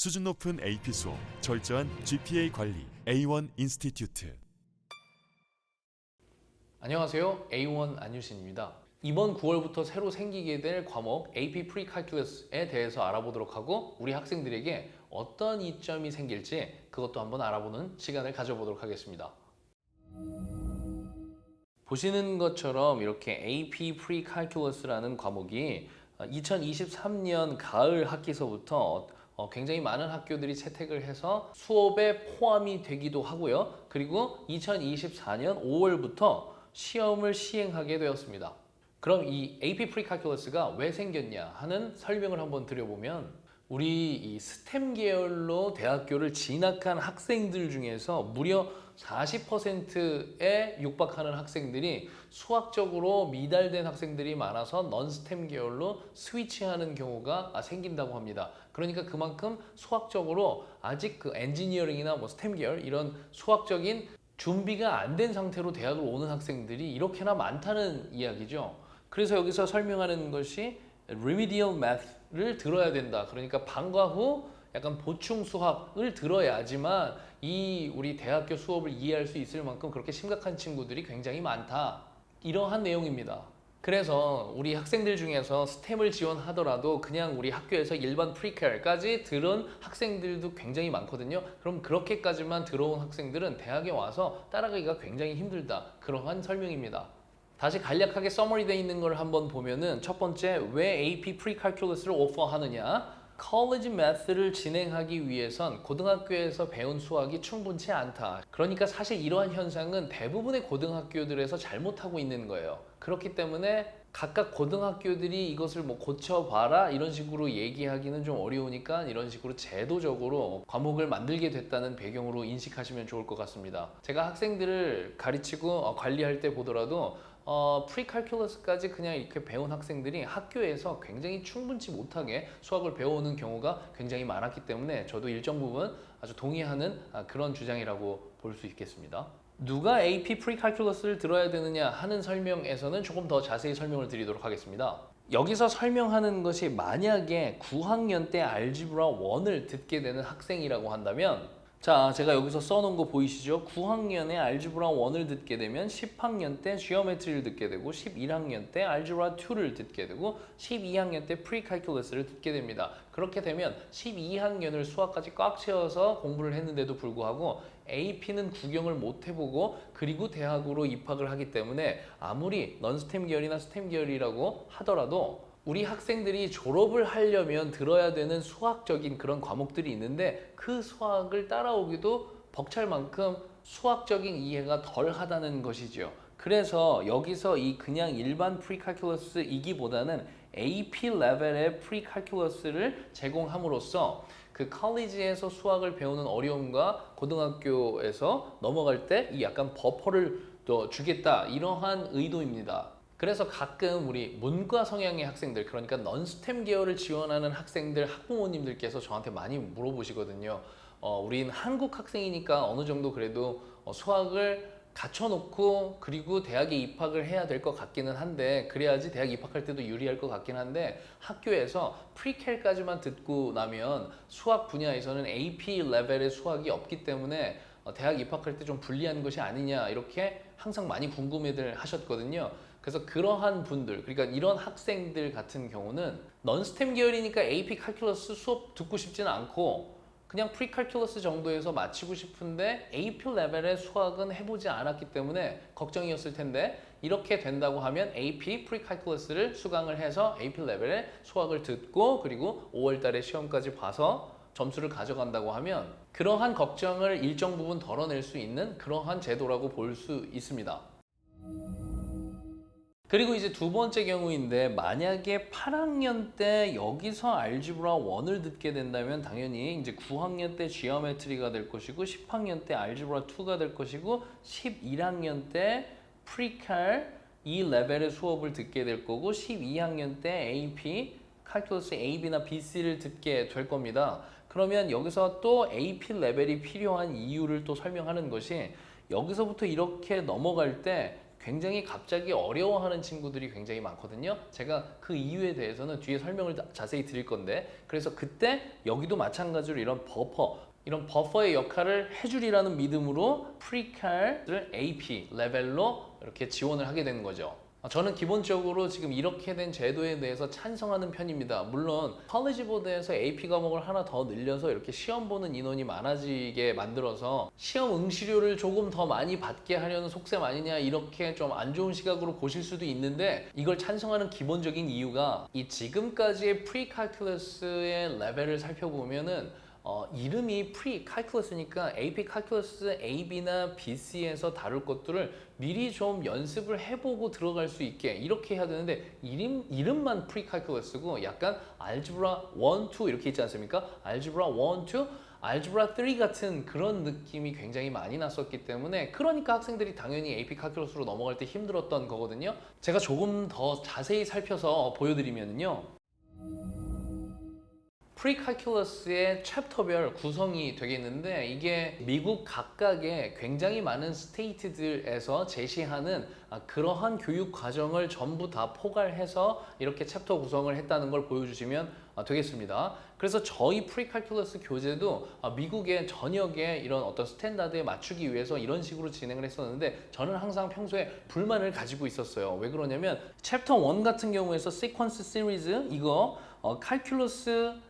수준 높은 AP 수업, 철저한 GPA 관리, A1 인스티튜트. 안녕하세요. A1 안유신입니다. 이번 9월부터 새로 생기게 될 과목 AP Pre-Calculus에 대해서 알아보도록 하고 우리 학생들에게 어떤 이점이 생길지 그것도 한번 알아보는 시간을 가져보도록 하겠습니다. 보시는 것처럼 이렇게 AP Pre-Calculus라는 과목이 2023년 가을 학기서부터 굉장히 많은 학교들이 채택을 해서 수업에 포함이 되기도 하고요. 그리고 2024년 5월부터 시험을 시행하게 되었습니다. 그럼 이 AP Pre-Calculus가 왜 생겼냐 하는 설명을 한번 드려보면 우리 이 스템 계열로 대학교를 진학한 학생들 중에서 무려 40%에 육박하는 학생들이 수학적으로 미달된 학생들이 많아서 넌스템 계열로 스위치하는 경우가 생긴다고 합니다. 그러니까 그만큼 수학적으로 아직 그 엔지니어링이나 뭐 스템 계열 이런 수학적인 준비가 안 된 상태로 대학을 오는 학생들이 이렇게나 많다는 이야기죠. 그래서 여기서 설명하는 것이 remedial math를 들어야 된다. 그러니까 방과 후 약간 보충 수학을 들어야지만 이 우리 대학교 수업을 이해할 수 있을 만큼 그렇게 심각한 친구들이 굉장히 많다. 이러한 내용입니다. 그래서 우리 학생들 중에서 스템을 지원하더라도 그냥 우리 학교에서 일반 프리칼까지 들은 학생들도 굉장히 많거든요. 그럼 그렇게까지만 들어온 학생들은 대학에 와서 따라가기가 굉장히 힘들다. 그러한 설명입니다. 다시 간략하게 서머리되어 있는 걸 한번 보면은 첫 번째, 왜 AP Pre-Calculus를 오퍼하느냐? college math를 진행하기 위해선 고등학교에서 배운 수학이 충분치 않다. 그러니까 사실 이러한 현상은 대부분의 고등학교들에서 잘못하고 있는 거예요. 그렇기 때문에 각각 고등학교들이 이것을 뭐 고쳐봐라 이런 식으로 얘기하기는 좀 어려우니까 이런 식으로 제도적으로 과목을 만들게 됐다는 배경으로 인식하시면 좋을 것 같습니다. 제가 학생들을 가르치고 관리할 때 보더라도 프리칼큘러스까지 그냥 이렇게 배운 학생들이 학교에서 굉장히 충분치 못하게 수학을 배워오는 경우가 굉장히 많았기 때문에 저도 일정 부분 아주 동의하는 그런 주장이라고 볼 수 있겠습니다. 누가 AP 프리칼큘러스를 들어야 되느냐 하는 설명에서는 조금 더 자세히 설명을 드리도록 하겠습니다. 여기서 설명하는 것이 만약에 9학년 때 알지브라 1을 듣게 되는 학생이라고 한다면 자, 제가 여기서 써놓은 거 보이시죠? 9학년에 알지브라 1을 듣게 되면 10학년 때 지오메트리를 듣게 되고 11학년 때 알지브라 2를 듣게 되고 12학년 때 프리칼큘러스를 듣게 됩니다. 그렇게 되면 12학년을 수학까지 꽉 채워서 공부를 했는데도 불구하고 AP는 구경을 못 해보고 그리고 대학으로 입학을 하기 때문에 아무리 넌스템 계열이나 스템 계열이라고 하더라도 우리 학생들이 졸업을 하려면 들어야 되는 수학적인 그런 과목들이 있는데 그 수학을 따라오기도 벅찰 만큼 수학적인 이해가 덜 하다는 것이죠. 그래서 여기서 이 그냥 일반 프리칼큘러스이기보다는 AP 레벨의 프리칼큘러스를 제공함으로써 그 컬리지에서 수학을 배우는 어려움과 고등학교에서 넘어갈 때 이 약간 버퍼를 더 주겠다 이러한 의도입니다. 그래서 가끔 우리 문과 성향의 학생들, 그러니까 넌스템 계열을 지원하는 학생들 학부모님들께서 저한테 많이 물어보시거든요. 우린 한국 학생이니까 어느 정도 그래도 수학을 갖춰놓고 그리고 대학에 입학을 해야 될 것 같기는 한데 그래야지 대학 입학할 때도 유리할 것 같긴 한데 학교에서 프리캘까지만 듣고 나면 수학 분야에서는 AP 레벨의 수학이 없기 때문에 대학 입학할 때 좀 불리한 것이 아니냐 이렇게 항상 많이 궁금해들 하셨거든요. 그래서 그러한 분들, 그러니까 이런 학생들 같은 경우는 넌스템 계열이니까 AP 칼큘러스 수업 듣고 싶지는 않고 그냥 프리칼큘러스 정도에서 마치고 싶은데 AP 레벨의 수학은 해보지 않았기 때문에 걱정이었을 텐데 이렇게 된다고 하면 AP 프리칼큘러스를 수강을 해서 AP 레벨의 수학을 듣고 그리고 5월 달에 시험까지 봐서 점수를 가져간다고 하면 그러한 걱정을 일정 부분 덜어낼 수 있는 그러한 제도라고 볼 수 있습니다. 그리고 이제 두 번째 경우인데 만약에 8학년 때 여기서 알지브라 1을 듣게 된다면 당연히 이제 9학년 때 지오메트리가 될 것이고 10학년 때 알지브라 2가 될 것이고 11학년 때 프리칼 이 레벨의 수업을 듣게 될 거고 12학년 때 AP 칼큘러스 AB나 BC를 듣게 될 겁니다. 그러면 여기서 또 AP 레벨이 필요한 이유를 또 설명하는 것이 여기서부터 이렇게 넘어갈 때 굉장히 갑자기 어려워하는 친구들이 굉장히 많거든요. 제가 그 이유에 대해서는 뒤에 설명을 자세히 드릴 건데, 그래서 그때 여기도 마찬가지로 이런 버퍼의 역할을 해주리라는 믿음으로 프리칼을 AP 레벨로 이렇게 지원을 하게 되는 거죠. 저는 기본적으로 지금 이렇게 된 제도에 대해서 찬성하는 편입니다. 물론 컬리지 보드에서 AP 과목을 하나 더 늘려서 이렇게 시험 보는 인원이 많아지게 만들어서 시험 응시료를 조금 더 많이 받게 하려는 속셈 아니냐, 이렇게 좀 안 좋은 시각으로 보실 수도 있는데, 이걸 찬성하는 기본적인 이유가 이 지금까지의 프리칼큘러스의 레벨을 살펴보면은 이름이 프리칼큘러스니까 AP 칼큘러스 AB나 BC에서 다룰 것들을 미리 좀 연습을 해보고 들어갈 수 있게 이렇게 해야 되는데, 이름만 프리칼큘러스고 약간 알gebra 1, 2 이렇게 있지 않습니까? 알gebra 1, 2, 알gebra 3 같은 그런 느낌이 굉장히 많이 났었기 때문에, 그러니까 학생들이 당연히 AP 칼큘러스로 넘어갈 때 힘들었던 거거든요. 제가 조금 더 자세히 살펴서 보여드리면요, 프리칼큘러스의 챕터별 구성이 되겠는데, 이게 미국 각각의 굉장히 많은 스테이트들에서 제시하는 그러한 교육 과정을 전부 다 포괄해서 이렇게 챕터 구성을 했다는 걸 보여주시면 되겠습니다. 그래서 저희 프리칼큘러스 교재도 미국의 전역의 이런 어떤 스탠다드에 맞추기 위해서 이런 식으로 진행을 했었는데, 저는 항상 평소에 불만을 가지고 있었어요. 왜 그러냐면 챕터 1 같은 경우에서 시퀀스 시리즈 이거 칼큘러스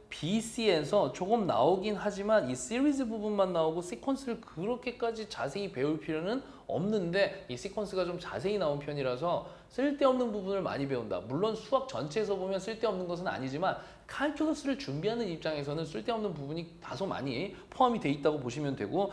BC에서 조금 나오긴 하지만 이 시리즈 부분만 나오고 시퀀스를 그렇게까지 자세히 배울 필요는 없는데, 이 시퀀스가 좀 자세히 나온 편이라서 쓸데없는 부분을 많이 배운다. 물론 수학 전체에서 보면 쓸데없는 것은 아니지만 칼큘러스를 준비하는 입장에서는 쓸데없는 부분이 다소 많이 포함이 돼 있다고 보시면 되고,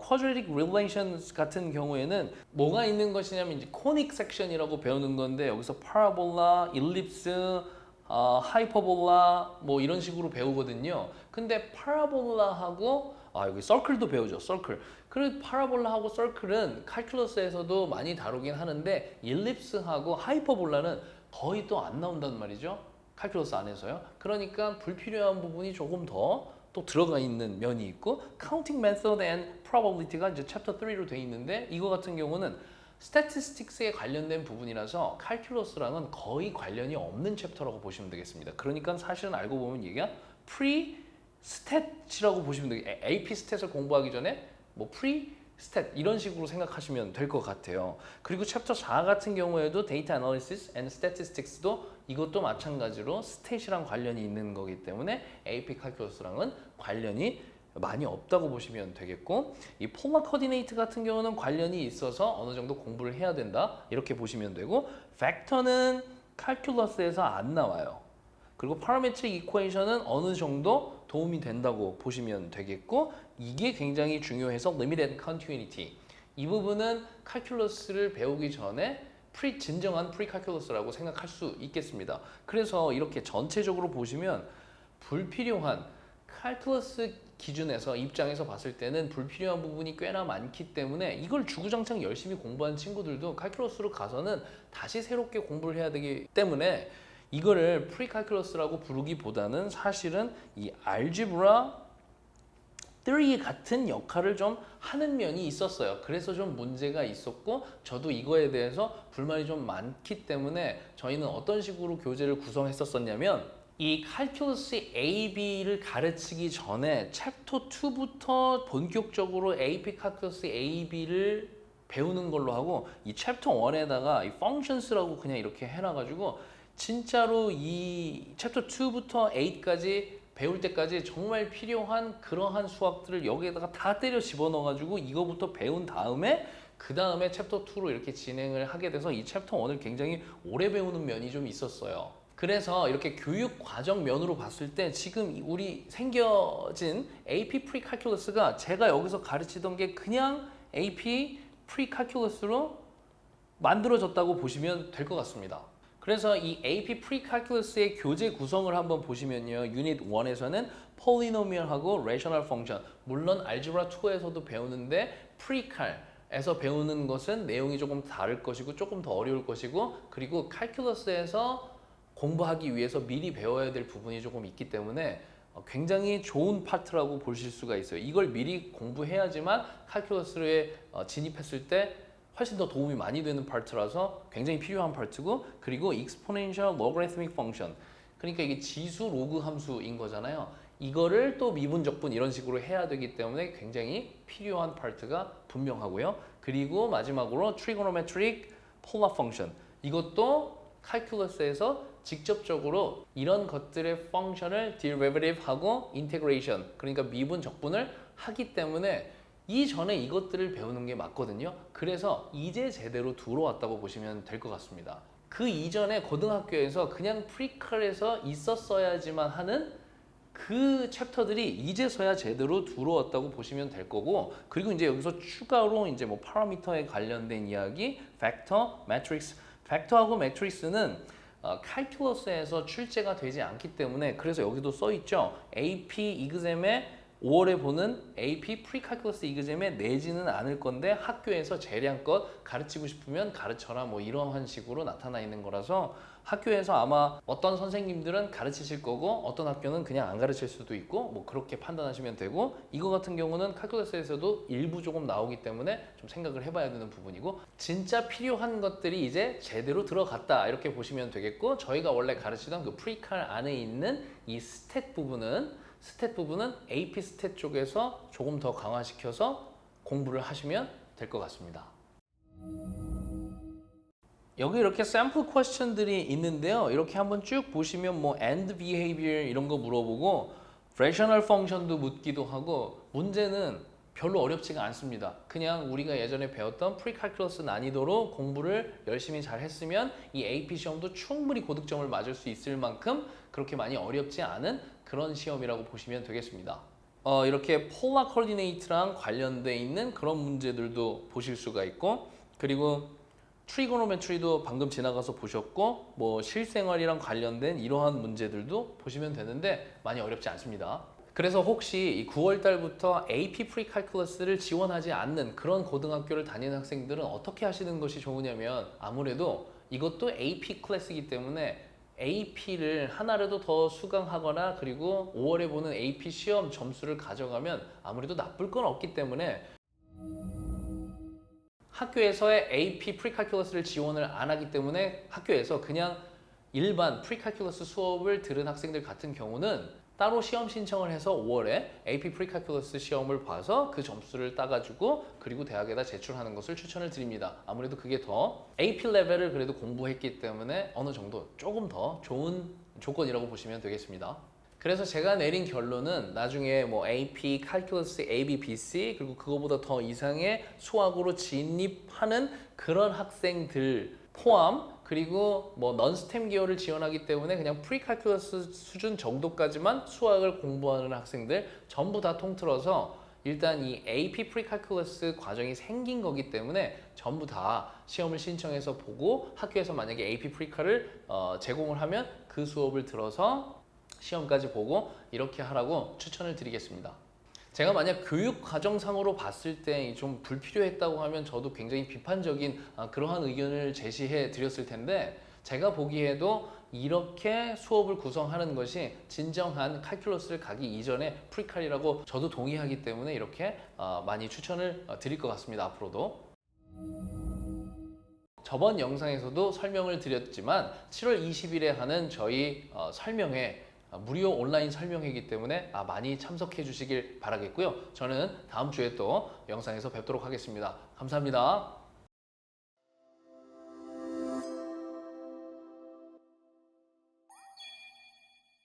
quadratic relations 같은 경우에는 뭐가 있는 것이냐면 이제 코닉 섹션이라고 배우는 건데, 여기서 파라볼라, 일립스, 하이퍼볼라 뭐 이런 식으로 배우거든요. 근데 파라볼라하고 여기 서클도 배우죠. 서클. 그리고 파라볼라하고 서클은 칼큘러스에서도 많이 다루긴 하는데, 일립스하고 하이퍼볼라는 거의 또 안 나온단 말이죠. 칼큘러스 안에서요. 그러니까 불필요한 부분이 조금 더 또 들어가 있는 면이 있고, counting method and probability가 이제 챕터 3로 돼 있는데, 이거 같은 경우는 스태티스틱스에 관련된 부분이라서 칼큘러스랑은 거의 관련이 없는 챕터라고 보시면 되겠습니다. 그러니까 사실은 알고 보면 얘가 프리스탯이라고 보시면 되겠어요. AP 스탯을 공부하기 전에 뭐 프리스탯 이런 식으로 생각하시면 될 것 같아요. 그리고 챕터 4 같은 경우에도 데이터 애널리시스 앤 스태티스틱스도 이것도 마찬가지로 스탯이랑 관련이 있는 거기 때문에 AP 칼큘러스랑은 관련이 많이 없다고 보시면 되겠고, 이 폴라 코디네이트 같은 경우는 관련이 있어서 어느 정도 공부를 해야 된다 이렇게 보시면 되고, 벡터는 칼큘러스에서 안 나와요. 그리고 파라메트릭 이퀘이션은 어느 정도 도움이 된다고 보시면 되겠고, 이게 굉장히 중요해서 리미트 앤 컨티뉴이티, 이 부분은 칼큘러스를 배우기 전에 진정한 프리칼큘러스라고 생각할 수 있겠습니다. 그래서 이렇게 전체적으로 보시면 불필요한 칼큘러스 기준에서 입장에서 봤을 때는 불필요한 부분이 꽤나 많기 때문에, 이걸 주구장창 열심히 공부한 친구들도 칼큘러스로 가서는 다시 새롭게 공부를 해야 되기 때문에 이거를 프리칼큘러스라고 부르기보다는 사실은 이 알지브라 3 같은 역할을 좀 하는 면이 있었어요. 그래서 좀 문제가 있었고, 저도 이거에 대해서 불만이 좀 많기 때문에 저희는 어떤 식으로 교재를 구성했었냐면, 이 칼큘러스 AB를 가르치기 전에 챕터 2부터 본격적으로 AP 칼큘러스 AB를 배우는 걸로 하고, 이 챕터 1에다가 이 functions라고 그냥 이렇게 해놔가지고 진짜로 이 챕터 2부터 8까지 배울 때까지 정말 필요한 그러한 수학들을 여기에다가 다 때려 집어넣어가지고 이거부터 배운 다음에 그 다음에 챕터 2로 이렇게 진행을 하게 돼서 이 챕터 1을 굉장히 오래 배우는 면이 좀 있었어요. 그래서 이렇게 교육 과정 면으로 봤을 때 지금 우리 생겨진 AP 프리칼큘러스가 제가 여기서 가르치던 게 그냥 AP 프리칼큘러스로 만들어졌다고 보시면 될 것 같습니다. 그래서 이 AP 프리칼큘러스의 교재 구성을 한번 보시면요, 유닛 1에서는 폴리노미얼하고 레이셔널 펑션, 물론 알gebra 2에서도 배우는데 프리칼에서 배우는 것은 내용이 조금 다를 것이고 조금 더 어려울 것이고, 그리고 칼큘러스에서 공부하기 위해서 미리 배워야 될 부분이 조금 있기 때문에 굉장히 좋은 파트라고 보실 수가 있어요. 이걸 미리 공부해야지만 칼큘러스에 진입했을 때 훨씬 더 도움이 많이 되는 파트라서 굉장히 필요한 파트고, 그리고 exponential logarithmic function, 그러니까 이게 지수 로그 함수인 거잖아요. 이거를 또 미분적분 이런 식으로 해야 되기 때문에 굉장히 필요한 파트가 분명하고요. 그리고 마지막으로 trigonometric polar function, 이것도 칼큘러스에서 직접적으로 이런 것들의 펑션을 derivative-하고 integration, 그러니까 미분 적분을 하기 때문에 이전에 이것들을 배우는 게 맞거든요. 그래서 이제 제대로 들어왔다고 보시면 될 것 같습니다. 그 이전에 고등학교에서 그냥 프리칼에서 있었어야지만 하는 그 챕터들이 이제서야 제대로 들어왔다고 보시면 될 거고, 그리고 이제 여기서 추가로 이제 뭐 파라미터에 관련된 이야기, 벡터, 매트릭스, 벡터하고 매트릭스는 칼큘러스에서 출제가 되지 않기 때문에, 그래서 여기도 써 있죠. AP 이그잼에 5월에 보는 AP 프리칼큘러스 이그잼에 내지는 않을 건데 학교에서 재량껏 가르치고 싶으면 가르쳐라, 뭐 이러한 식으로 나타나 있는 거라서 학교에서 아마 어떤 선생님들은 가르치실 거고 어떤 학교는 그냥 안 가르칠 수도 있고, 뭐 그렇게 판단하시면 되고, 이거 같은 경우는 칼큘러스에서도 일부 조금 나오기 때문에 좀 생각을 해봐야 되는 부분이고, 진짜 필요한 것들이 이제 제대로 들어갔다 이렇게 보시면 되겠고, 저희가 원래 가르치던 그 프리칼 안에 있는 이 스탯 부분은 AP 스탯 쪽에서 조금 더 강화시켜서 공부를 하시면 될 것 같습니다. 여기 이렇게 샘플 퀘스천들이 있는데요. 이렇게 한번 쭉 보시면 뭐 and behavior 이런 거 물어보고 rational function도 묻기도 하고, 문제는 별로 어렵지가 않습니다. 그냥 우리가 예전에 배웠던 프리칼큘러스 난이도로 공부를 열심히 잘 했으면 이 AP 시험도 충분히 고득점을 맞을 수 있을 만큼 그렇게 많이 어렵지 않은 그런 시험이라고 보시면 되겠습니다. 이렇게 폴라 코디네이트랑 관련돼 있는 그런 문제들도 보실 수가 있고, 그리고 트리고노메트리도 방금 지나가서 보셨고, 뭐 실생활이랑 관련된 이러한 문제들도 보시면 되는데 많이 어렵지 않습니다. 그래서 혹시 이 9월 달부터 AP 프리칼큘러스를 지원하지 않는 그런 고등학교를 다니는 학생들은 어떻게 하시는 것이 좋으냐면, 아무래도 이것도 AP 클래스이기 때문에 AP를 하나라도 더 수강하거나, 그리고 5월에 보는 AP 시험 점수를 가져가면 아무래도 나쁠 건 없기 때문에 학교에서의 AP 프리칼큘러스를 지원을 안 하기 때문에 학교에서 그냥 일반 프리칼큘러스 수업을 들은 학생들 같은 경우는 따로 시험 신청을 해서 5월에 AP 프리칼큘러스 시험을 봐서 그 점수를 따가지고 그리고 대학에다 제출하는 것을 추천을 드립니다. 아무래도 그게 더 AP 레벨을 그래도 공부했기 때문에 어느 정도 조금 더 좋은 조건이라고 보시면 되겠습니다. 그래서 제가 내린 결론은 나중에 뭐 AP, 칼큘러스, AB, BC, 그리고 그거보다 더 이상의 수학으로 진입하는 그런 학생들 포함, 그리고 뭐 넌스템 계열을 지원하기 때문에 그냥 프리칼큘러스 수준 정도까지만 수학을 공부하는 학생들 전부 다 통틀어서 일단 이 AP 프리칼큘러스 과정이 생긴 거기 때문에 전부 다 시험을 신청해서 보고, 학교에서 만약에 AP 프리칼을 제공을 하면 그 수업을 들어서 시험까지 보고 이렇게 하라고 추천을 드리겠습니다. 제가 만약 교육 과정상으로 봤을 때 좀 불필요했다고 하면 저도 굉장히 비판적인 그러한 의견을 제시해 드렸을 텐데, 제가 보기에도 이렇게 수업을 구성하는 것이 진정한 칼큘러스를 가기 이전에 프리칼이라고 저도 동의하기 때문에 이렇게 많이 추천을 드릴 것 같습니다. 앞으로도. 저번 영상에서도 설명을 드렸지만 7월 20일에 하는 저희 설명회, 무료 온라인 설명회이기 때문에 많이 참석해 주시길 바라겠고요. 저는 다음 주에 또 영상에서 뵙도록 하겠습니다. 감사합니다.